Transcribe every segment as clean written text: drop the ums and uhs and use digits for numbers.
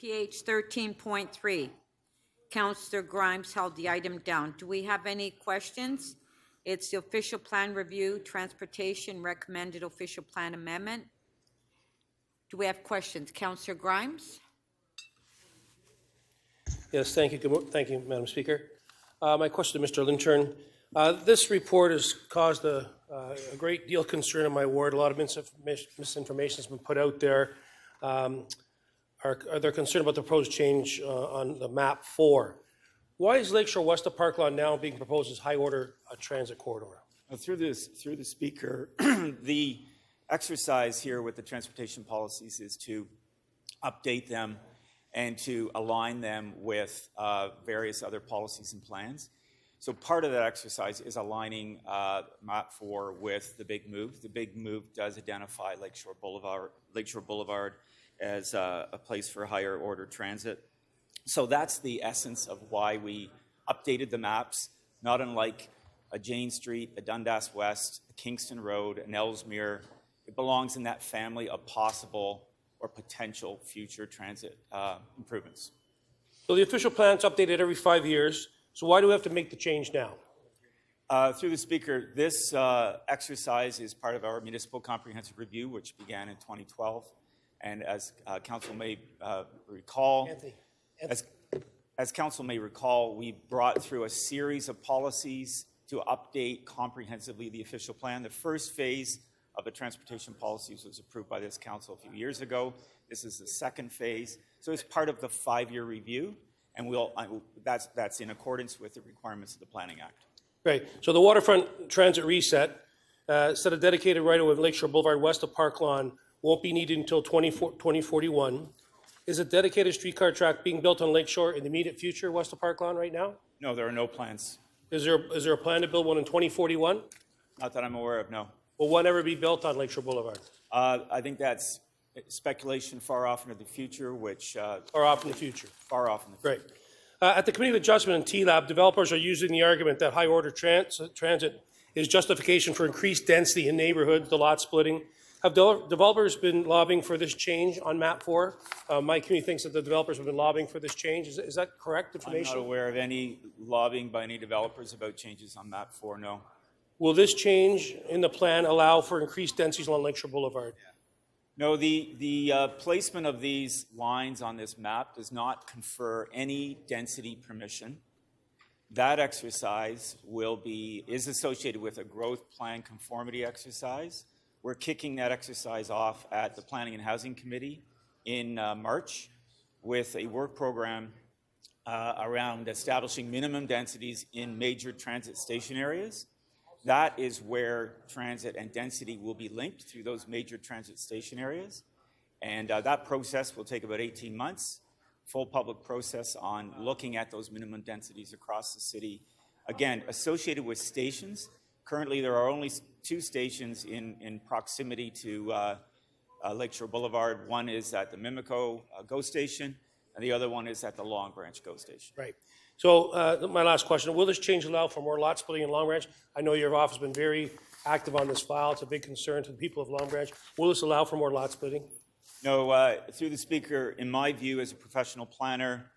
PH 13.3. Councillor Grimes held the item down. Do we have any questions? It's the official plan review, transportation, recommended official plan amendment. Do we have questions? Councillor Grimes? Yes, thank you. Thank you, Madam Speaker. My question to Mr. Lintern. This report has caused a great deal of concern in my ward. A lot of misinformation has been put out there. Are there concerned about the proposed change on the map 4? Why is Lakeshore west of Parklawn now being proposed as high-order transit corridor? Through the Speaker, the exercise here with the transportation policies is to update them and to align them with various other policies and plans. So part of that exercise is aligning map 4 with the big move. The big move does identify Lakeshore Boulevard as a place for higher order transit. So that's the essence of why we updated the maps, not unlike a Jane Street, a Dundas West, a Kingston Road, an Ellesmere. It belongs in that family of possible or potential future transit improvements. So the official plan's updated every 5 years. So why do we have to make the change now? Through the Speaker, this exercise is part of our municipal comprehensive review, which began in 2012. And as Council may recall, as Council may recall, we brought through a series of policies to update comprehensively the official plan. The first phase of the transportation policies was approved by this Council a few years ago. This is the second phase. So it's part of the 5-year review, and that's in accordance with the requirements of the Planning Act. Right. So the waterfront transit reset set a dedicated right-of-way of Lakeshore Boulevard west of Parklawn won't be needed until 2041. Is a dedicated streetcar track being built on Lakeshore in the immediate future west of Parklawn right now? No, there are no plans. Is there a plan to build one in 2041? Not that I'm aware of, no. Will one ever be built on Lakeshore Boulevard? I think that's speculation far off into the future, which... far off in the future. Far off in the future. Right. At the Committee of Adjustment and TLAB, developers are using the argument that high-order transit is justification for increased density in neighborhoods, the lot splitting. Have developers been lobbying for this change on map 4? My community thinks that the developers have been lobbying for this change. Is that correct information? I'm not aware of any lobbying by any developers about changes on map 4, no. Will this change in the plan allow for increased densities along Lakeshore Boulevard? No, the placement of these lines on this map does not confer any density permission. That exercise is associated with a growth plan conformity exercise. We're kicking that exercise off at the Planning and Housing Committee in March with a work program around establishing minimum densities in major transit station areas. That is where transit and density will be linked through those major transit station areas. And that process will take about 18 months, full public process on looking at those minimum densities across the city. Again, associated with stations. Currently, there are only 2 stations in proximity to Lakeshore Boulevard. One is at the Mimico GO station, and the other one is at the Long Branch GO station. Right. So my last question, will this change allow for more lot splitting in Long Branch? I know your office has been very active on this file. It's a big concern to the people of Long Branch. Will this allow for more lot splitting? No, through the Speaker, in my view as a professional planner,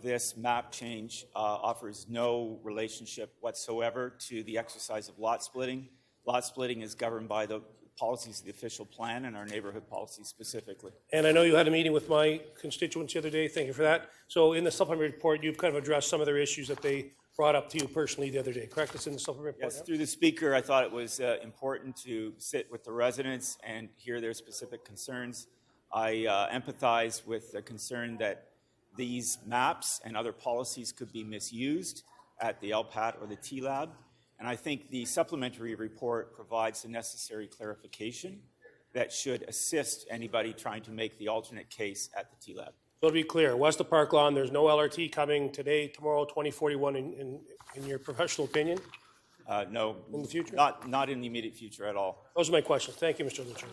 this map change offers no relationship whatsoever to the exercise of lot splitting. Lot splitting is governed by the policies of the official plan and our neighborhood policies specifically. And I know you had a meeting with my constituents the other day. Thank you for that. So in the supplementary report, you've kind of addressed some of their issues that they brought up to you personally the other day, correct? It's in the supplementary report? Yes, through the Speaker, I thought it was important to sit with the residents and hear their specific concerns. I empathize with the concern that these maps and other policies could be misused at the LPAT or the TLAB. And I think the supplementary report provides the necessary clarification that should assist anybody trying to make the alternate case at the TLAB. So to be clear, west of Parklawn, there's no LRT coming today, tomorrow, 2041 in your professional opinion? No. In the future? Not in the immediate future at all. Those are my questions. Thank you, Mr. Lynch.